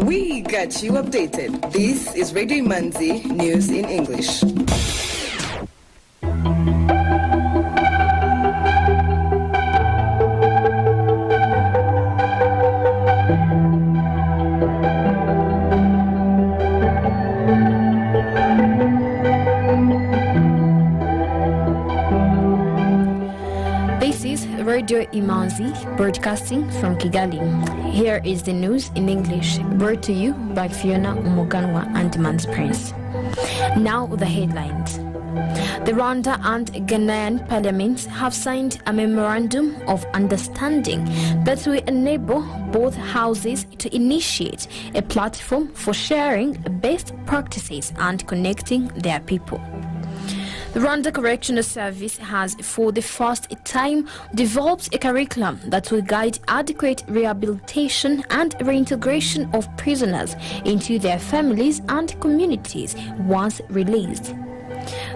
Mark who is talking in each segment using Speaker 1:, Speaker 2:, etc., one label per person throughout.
Speaker 1: We got you updated. This is Radio Manzi News in English.
Speaker 2: This is Radio Imanzi, broadcasting from Kigali. Here is the news in English, brought to you by Fiona Umuganwa and Mans Prince. Now the headlines. The Rwanda and Ghanaian parliaments have signed a memorandum of understanding that will enable both houses to initiate a platform for sharing best practices and connecting their people. The Rwanda Correctional Service has, for the first time, developed a curriculum that will guide adequate rehabilitation and reintegration of prisoners into their families and communities once released.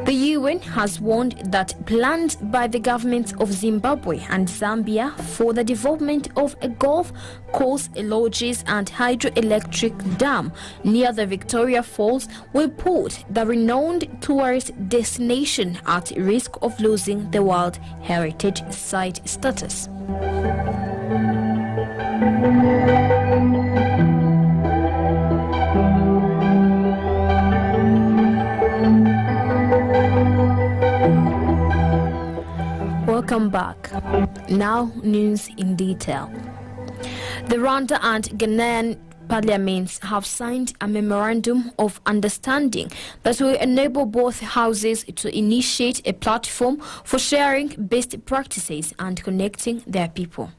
Speaker 2: The UN has warned that plans by the governments of Zimbabwe and Zambia for the development of a golf course, lodges and hydroelectric dam near the Victoria Falls will put the renowned tourist destination at risk of losing the World Heritage Site status. Welcome back. Now, news in detail. The Rwanda and Ghanaian parliaments have signed a memorandum of understanding that will enable both houses to initiate a platform for sharing best practices and connecting their people.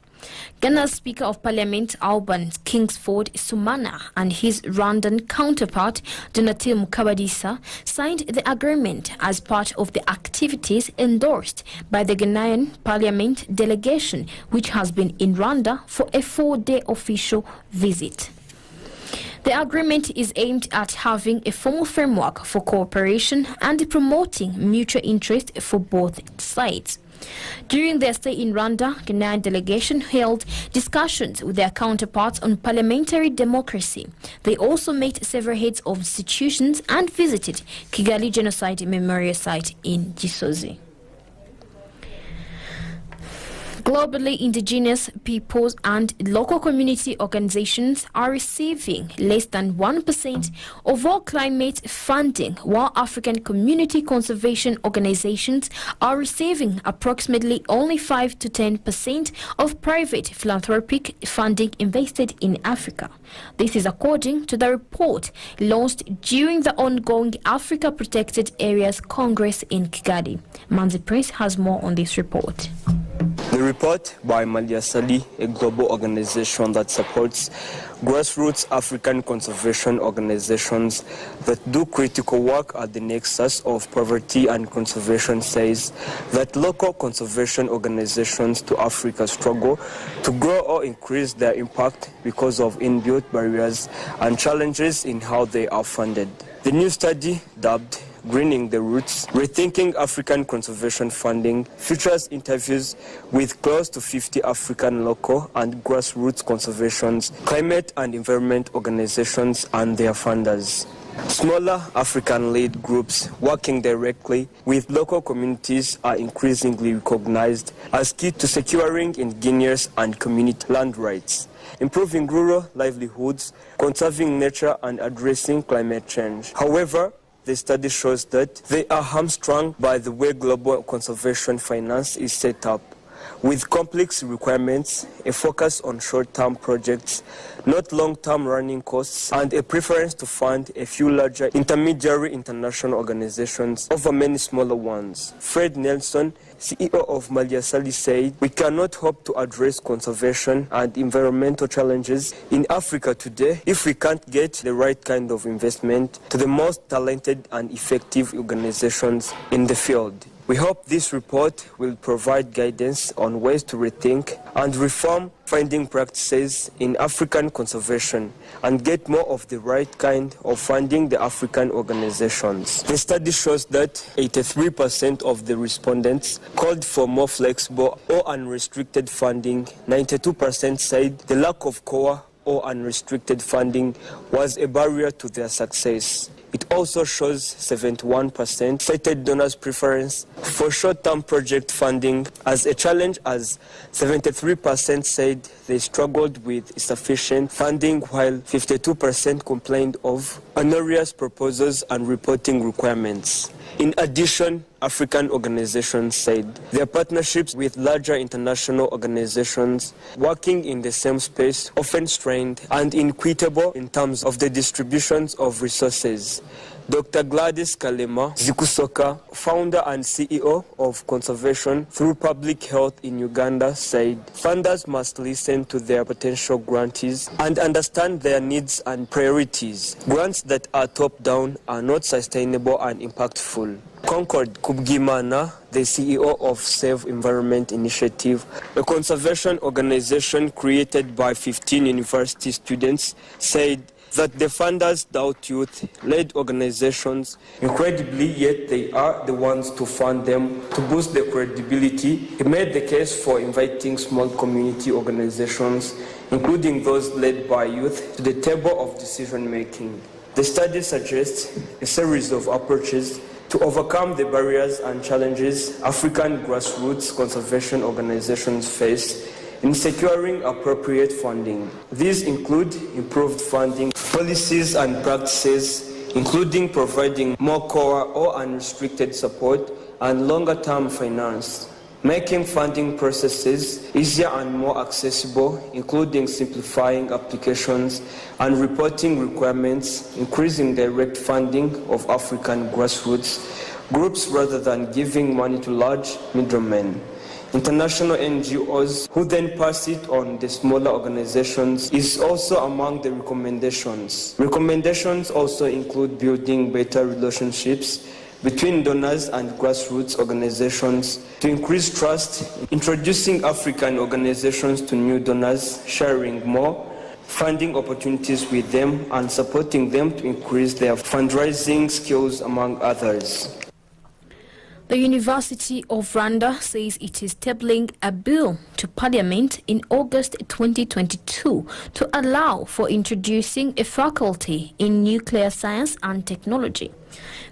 Speaker 2: Ghana's Speaker of Parliament, Alban Kingsford Sumana, and his Rwandan counterpart, Donatil Mukabadisa, signed the agreement as part of the activities endorsed by the Ghanaian Parliament delegation, which has been in Rwanda for a 4-day official visit. The agreement is aimed at having a formal framework for cooperation and promoting mutual interest for both sides. During their stay in Rwanda, the Ghanaian delegation held discussions with their counterparts on parliamentary democracy. They also met several heads of institutions and visited Kigali Genocide Memorial Site in Gisozi. Globally, indigenous peoples and local community organizations are receiving less than 1% of all climate funding, while African community conservation organizations are receiving approximately only 5 to 10% of private philanthropic funding invested in Africa. This is according to the report launched during the ongoing Africa Protected Areas Congress in Kigali. Manzi Prince has more on this report.
Speaker 3: The report by Malia Sali, a global organization that supports grassroots African conservation organizations that do critical work at the nexus of poverty and conservation, says that local conservation organizations to Africa struggle to grow or increase their impact because of inbuilt barriers and challenges in how they are funded. The new study, dubbed Greening the Roots, Rethinking African Conservation Funding, features interviews with close to 50 African local and grassroots conservations, climate and environment organizations and their funders. Smaller African-led groups working directly with local communities are increasingly recognized as key to securing indigenous and community land rights, improving rural livelihoods, conserving nature and addressing climate change. However, the study shows that they are hamstrung by the way global conservation finance is set up, with complex requirements, a focus on short-term projects, not long-term running costs, and a preference to fund a few larger intermediary international organizations over many smaller ones. Fred Nelson, CEO of Malia Sali, said, "We cannot hope to address conservation and environmental challenges in Africa today if we can't get the right kind of investment to the most talented and effective organizations in the field." We hope this report will provide guidance on ways to rethink and reform funding practices in African conservation and get more of the right kind of funding the African organizations. The study shows that 83% of the respondents called for more flexible or unrestricted funding. 92% said the lack of core or unrestricted funding was a barrier to their success. It also shows 71% cited donors' preference for short-term project funding as a challenge, as 73% said they struggled with insufficient funding, while 52% complained of onerous proposals and reporting requirements. In addition, African organizations said their partnerships with larger international organizations working in the same space often strained and inequitable in terms of the distributions of resources. Dr. Gladys Kalema Zikusoka, founder and CEO of Conservation Through Public Health in Uganda, said funders must listen to their potential grantees and understand their needs and priorities. Grants that are top-down are not sustainable and impactful. Concord Kubgimana, the CEO of Save Environment Initiative, a conservation organization created by 15 university students, said that the funders doubt youth-led organizations incredibly, yet they are the ones to fund them to boost their credibility. He made the case for inviting small community organizations, including those led by youth, to the table of decision-making. The study suggests a series of approaches to overcome the barriers and challenges African grassroots conservation organizations face in securing appropriate funding. These include improved funding policies and practices, including providing more core or unrestricted support and longer-term finance, making funding processes easier and more accessible, including simplifying applications and reporting requirements, increasing direct funding of African grassroots groups rather than giving money to large middlemen. International NGOs, who then pass it on the smaller organizations, is also among the recommendations. Recommendations also include building better relationships between donors and grassroots organizations to increase trust, introducing African organizations to new donors, sharing more funding opportunities with them, and supporting them to increase their fundraising skills, among others.
Speaker 2: The University of Rwanda says it is tabling a bill to Parliament in August 2022 to allow for introducing a faculty in nuclear science and technology.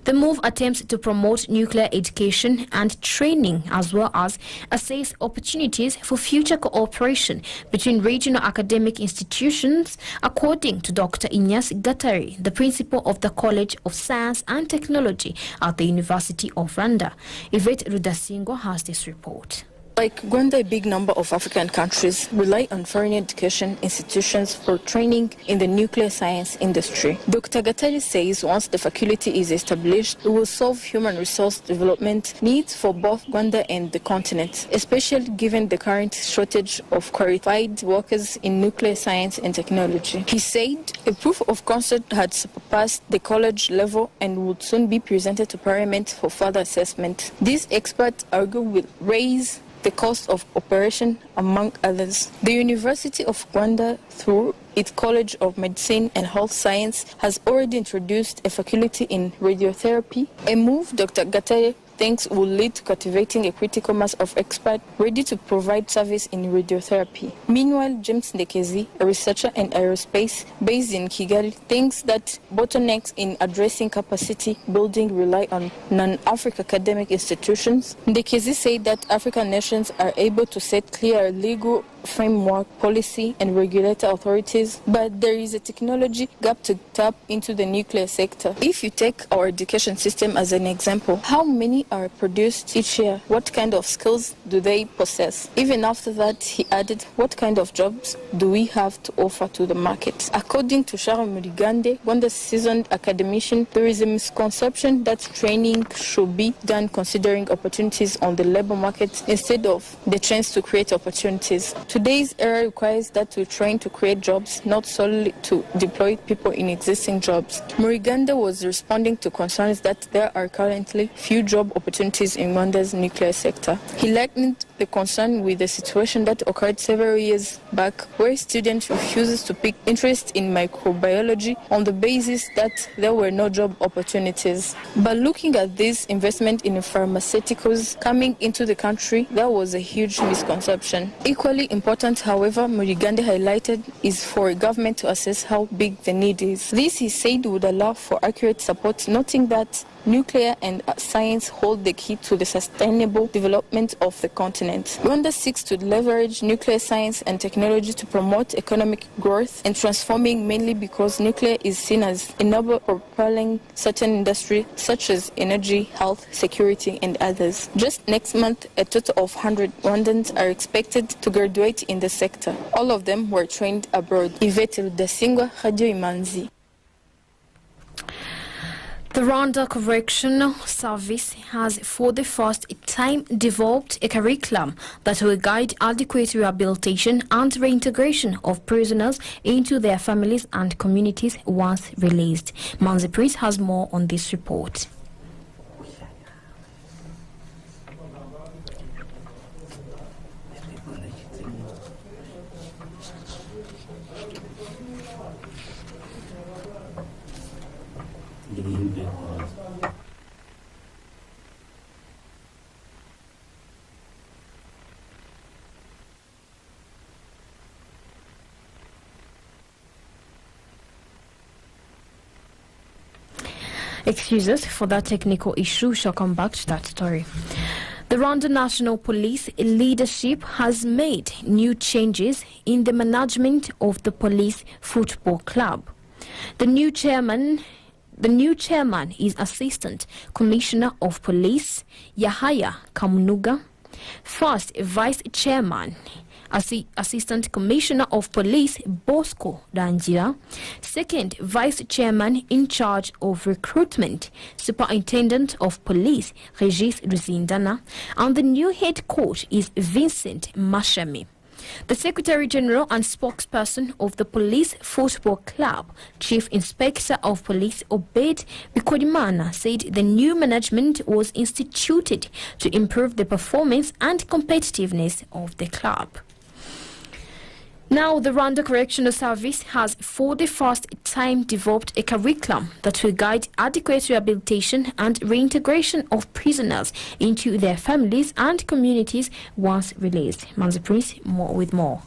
Speaker 2: The move attempts to promote nuclear education and training, as well as assess opportunities for future cooperation between regional academic institutions, according to Dr. Inyas Gatari, the principal of the College of Science and Technology at the University of Rwanda. Yvette Rudasingo has this report.
Speaker 4: Like Rwanda, a big number of African countries rely on foreign education institutions for training in the nuclear science industry. Dr. Gatari says once the faculty is established, it will solve human resource development needs for both Rwanda and the continent, especially given the current shortage of qualified workers in nuclear science and technology. He said a proof of concept had surpassed the college level and would soon be presented to Parliament for further assessment. These experts argue will raise the cost of operation, among others. The University of Rwanda, through its College of Medicine and Health Science, has already introduced a faculty in radiotherapy, a move Dr. Gatare thinks will lead to cultivating a critical mass of experts ready to provide service in radiotherapy. Meanwhile, James Ndekezi, a researcher in aerospace based in Kigali, thinks that bottlenecks in addressing capacity building rely on non-African academic institutions. Ndekezi said that African nations are able to set clear legal framework, policy, and regulator authorities, but there is a technology gap to tap into the nuclear sector. If you take our education system as an example, how many are produced each year? What kind of skills do they possess? Even after that, he added, what kind of jobs do we have to offer to the market? According to Charles Murigande, one seasoned academician, there is a misconception that training should be done considering opportunities on the labor market instead of the chance to create opportunities. Today's era requires that we train to create jobs, not solely to deploy people in existing jobs. Murigande was responding to concerns that there are currently few job opportunities in Rwanda's nuclear sector. He likened the concern with the situation that occurred several years back, where students refuses to pick interest in microbiology on the basis that there were no job opportunities. But looking at this investment in pharmaceuticals coming into the country, that was a huge misconception. Equally important, however, Murigande highlighted, is for government to assess how big the need is. This, he said, would allow for accurate support, noting that nuclear and science hold the key to the sustainable development of the continent. Rwanda seeks to leverage nuclear science and technology to promote economic growth and transforming, mainly because nuclear is seen as a noble propelling certain industries such as energy, health, security, and others. Just next month, a total of 100 Rwandans are expected to graduate in the sector. All of them were trained abroad. Yvette Rudasingwa, Radio Imanzi.
Speaker 2: The Rwanda Correctional Service has for the first time developed a curriculum that will guide adequate rehabilitation and reintegration of prisoners into their families and communities once released. Manzi Prince has more on this report. Excuse us for that technical issue. We shall come back to that story. The Rwanda National Police leadership has made new changes in the management of the police football club. The new chairman is Assistant Commissioner of Police Yahaya Kamunuga. First Vice Chairman, Assistant Commissioner of Police Bosco Danjira. Second Vice Chairman in charge of recruitment, Superintendent of Police Regis Ruzindana. And the new head coach is Vincent Mashami. The Secretary General and spokesperson of the Police Football Club, Chief Inspector of Police Obed Bikodimana, said the new management was instituted to improve the performance and competitiveness of the club. Now, the Rwanda Correctional Service has for the first time developed a curriculum that will guide adequate rehabilitation and reintegration of prisoners into their families and communities once released. Manzi Prince with more.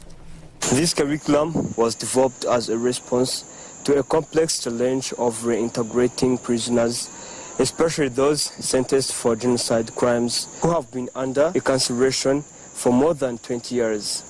Speaker 3: This curriculum was developed as a response to a complex challenge of reintegrating prisoners, especially those sentenced for genocide crimes who have been under incarceration for more than 20 years.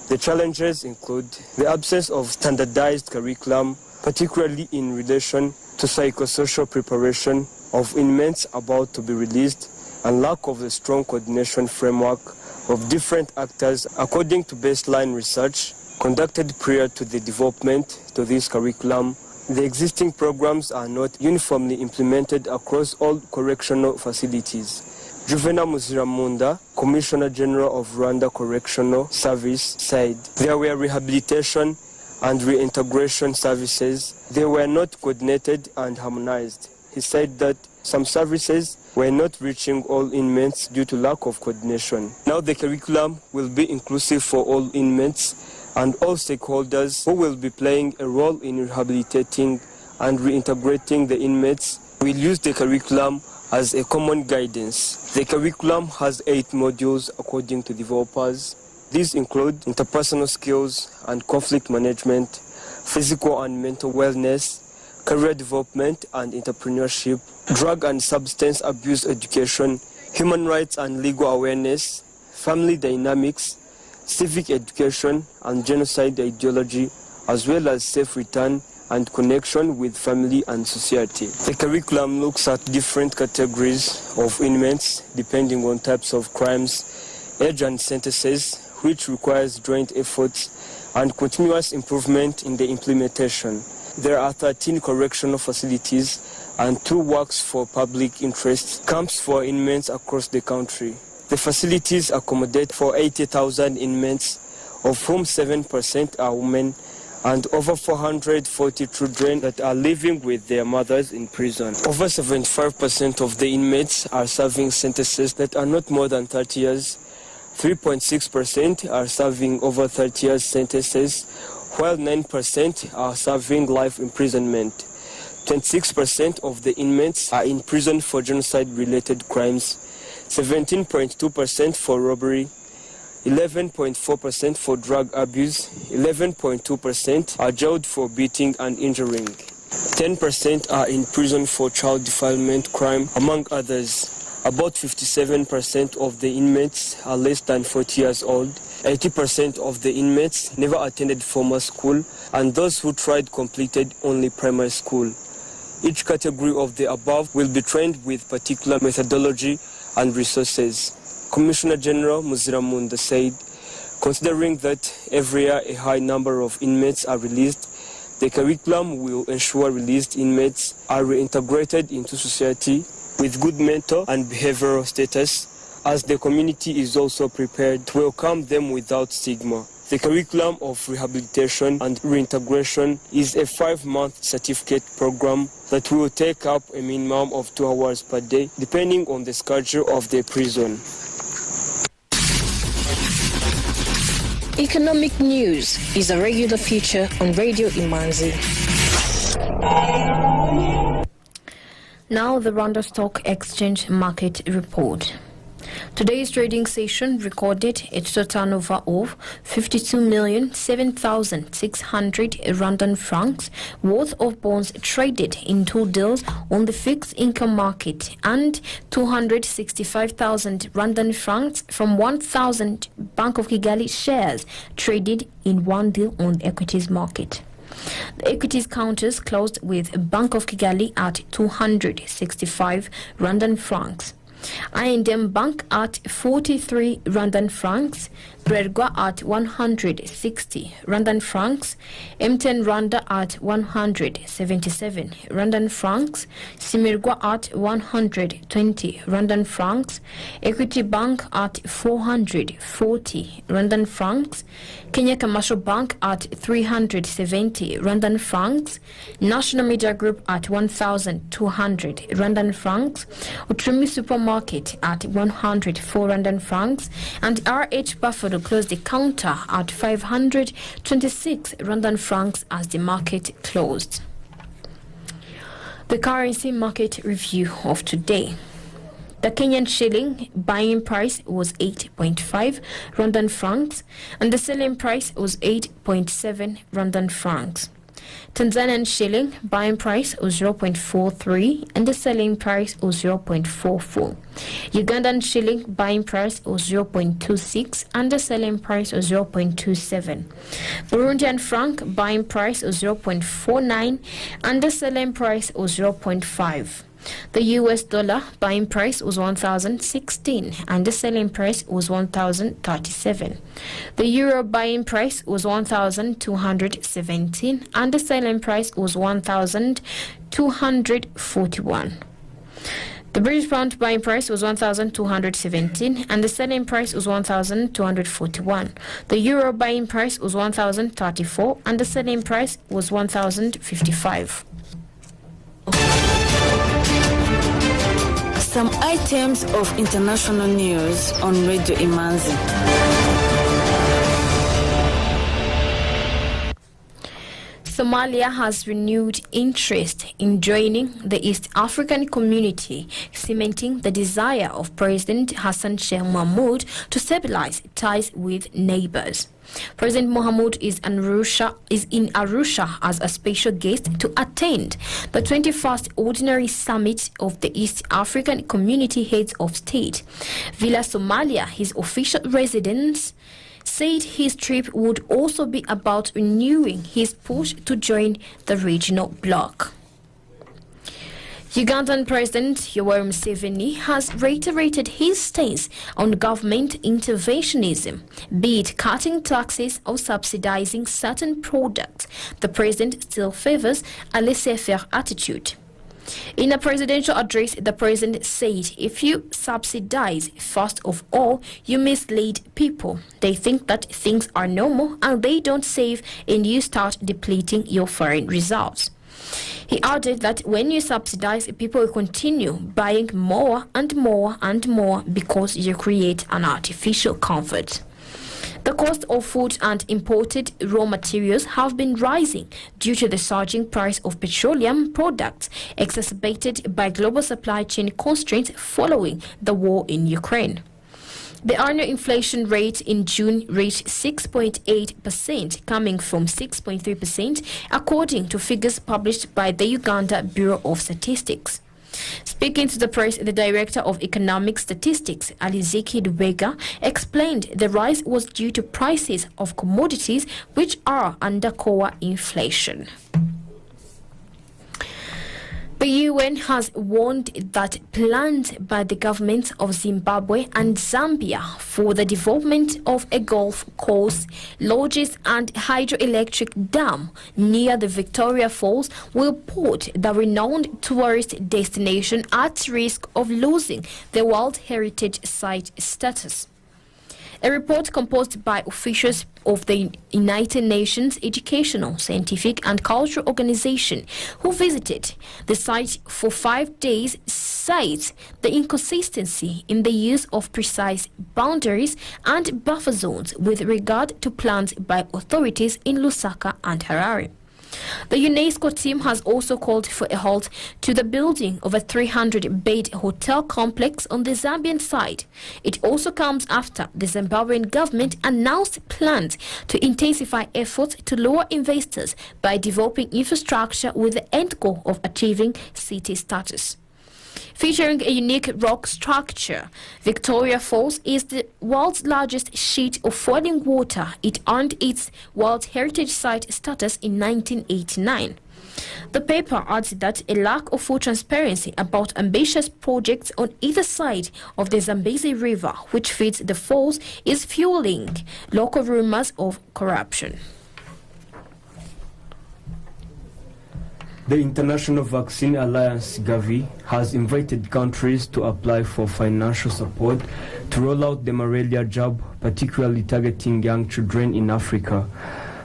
Speaker 3: The challenges include the absence of standardized curriculum, particularly in relation to psychosocial preparation of inmates about to be released, and lack of a strong coordination framework of different actors according to baseline research conducted prior to the development to this curriculum. The existing programs are not uniformly implemented across all correctional facilities. Juvenal Muziramunda, Commissioner General of Rwanda Correctional Service, said there were rehabilitation and reintegration services. They were not coordinated and harmonized. He said that some services were not reaching all inmates due to lack of coordination. Now the curriculum will be inclusive for all inmates and all stakeholders who will be playing a role in rehabilitating and reintegrating the inmates will use the curriculum as a common guidance. The curriculum has 8 modules according to developers. These include interpersonal skills and conflict management, physical and mental wellness, career development and entrepreneurship, drug and substance abuse education, human rights and legal awareness, family dynamics, civic education and genocide ideology, as well as safe return and connection with family and society. The curriculum looks at different categories of inmates depending on types of crimes, age and sentences, which requires joint efforts and continuous improvement in the implementation. There are 13 correctional facilities and 2 works for public interest camps for inmates across the country. The facilities accommodate for 80,000 inmates, of whom 7% are women, and over 440 children that are living with their mothers in prison. Over 75% of the inmates are serving sentences that are not more than 30 years, 3.6% are serving over 30 years sentences, while 9% are serving life imprisonment. 26% of the inmates are in prison for genocide-related crimes, 17.2% for robbery, 11.4% for drug abuse, 11.2% are jailed for beating and injuring, 10% are in prison for child defilement crime, among others. About 57% of the inmates are less than 40 years old, 80% of the inmates never attended formal school, and those who tried completed only primary school. Each category of the above will be trained with particular methodology and resources. Commissioner General Muziramunda said, considering that every year a high number of inmates are released, the curriculum will ensure released inmates are reintegrated into society with good mental and behavioral status, as the community is also prepared to welcome them without stigma. The curriculum of rehabilitation and reintegration is a 5-month certificate program that will take up a minimum of 2 hours per day, depending on the schedule of the prison.
Speaker 2: Economic news is a regular feature on Radio Imanzi. Now the Rwanda Stock Exchange Market Report. Today's trading session recorded a total turnover of 52,007,600 Rwandan francs worth of bonds traded in 2 deals on the fixed income market and 265,000 Rwandan francs from 1,000 Bank of Kigali shares traded in 1 deal on the equities market. The equities counters closed with Bank of Kigali at 265 Rwandan francs. I&M Bank at 43 Rwandan francs, Brergwa at 160 Rwandan francs, M10 Rwanda at 177 Rwandan francs, Simirgwa at 120 Rwandan francs, Equity Bank at 440 Rwandan francs, Kenya Commercial Bank at 370 Rwandan francs, National Media Group at 1,200 Rwandan francs, Utrumi Supermarket at 104 Rwandan francs, and RH Buffalo closed the counter at 526 Rwandan francs as the market closed. The currency market review of today. The Kenyan shilling buying price was 8.5 Rwandan francs and the selling price was 8.7 Rwandan francs. Tanzanian shilling buying price was 0.43 and the selling price was 0.44. Ugandan shilling buying price was 0.26 and the selling price was 0.27. Burundian franc buying price was 0.49 and the selling price was 0.5. The US dollar buying price was 1,016 and the selling price was 1,037. The euro buying price was 1,217 and the selling price was 1,241. The British pound buying price was 1,217 and the selling price was 1,241. The euro buying price was 1,034 and the selling price was 1,055.
Speaker 5: Some items of international news on Radio Imanzi.
Speaker 2: Somalia has renewed interest in joining the East African community, cementing the desire of President Hassan Sheikh Mohamud to stabilize ties with neighbors. President Mohamud is in Arusha as a special guest to attend the 21st Ordinary Summit of the East African Community Heads of State. Villa Somalia, his official residence, said his trip would also be about renewing his push to join the regional bloc. Ugandan President Yoweri Museveni has reiterated his stance on government interventionism, be it cutting taxes or subsidizing certain products. The president still favors a laissez-faire attitude. In a presidential address, the president said, if you subsidize, first of all, you mislead people. They think that things are normal and they don't save, and you start depleting your foreign reserves. He added that when you subsidize, people will continue buying more and more and more because you create an artificial comfort. The cost of food and imported raw materials have been rising due to the surging price of petroleum products, exacerbated by global supply chain constraints following the war in Ukraine. The annual inflation rate in June reached 6.8%, coming from 6.3%, according to figures published by the Uganda Bureau of Statistics. Speaking to the press, the Director of Economic Statistics, Aliziki Dubega, explained the rise was due to prices of commodities which are under core inflation. The UN has warned that plans by the governments of Zimbabwe and Zambia for the development of a golf course, lodges and hydroelectric dam near the Victoria Falls will put the renowned tourist destination at risk of losing the World Heritage Site status. A report composed by officials of the United Nations Educational, Scientific and Cultural Organization who visited the site for 5 days cites the inconsistency in the use of precise boundaries and buffer zones with regard to plans by authorities in Lusaka and Harare. The Unesco team has also called for a halt to the building of a 300-bed hotel complex on the Zambian side. It also comes after the Zimbabwean government announced plans to intensify efforts to lure investors by developing infrastructure with the end goal of achieving city status. Featuring a unique rock structure, Victoria Falls is the world's largest sheet of falling water. It earned its World Heritage Site status in 1989. The paper adds that a lack of full transparency about ambitious projects on either side of the Zambezi River, which feeds the falls, is fueling local rumors of corruption.
Speaker 3: The International Vaccine Alliance, Gavi, has invited countries to apply for financial support to roll out the malaria jab, particularly targeting young children in Africa.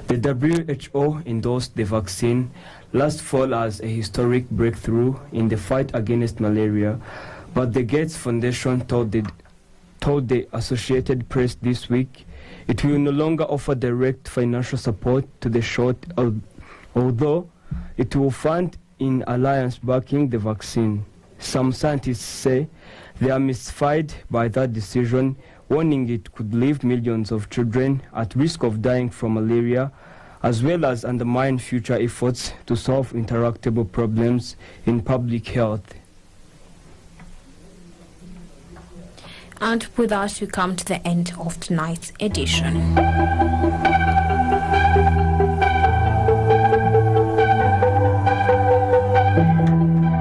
Speaker 3: The WHO endorsed the vaccine last fall as a historic breakthrough in the fight against malaria, but the Gates Foundation told the Associated Press this week it will no longer offer direct financial support to the shot, although it will fund in alliance backing the vaccine. Some scientists say they are mystified by that decision, warning it could leave millions of children at risk of dying from malaria, as well as undermine future efforts to solve intractable problems in public health.
Speaker 2: And with that, we come to the end of tonight's edition.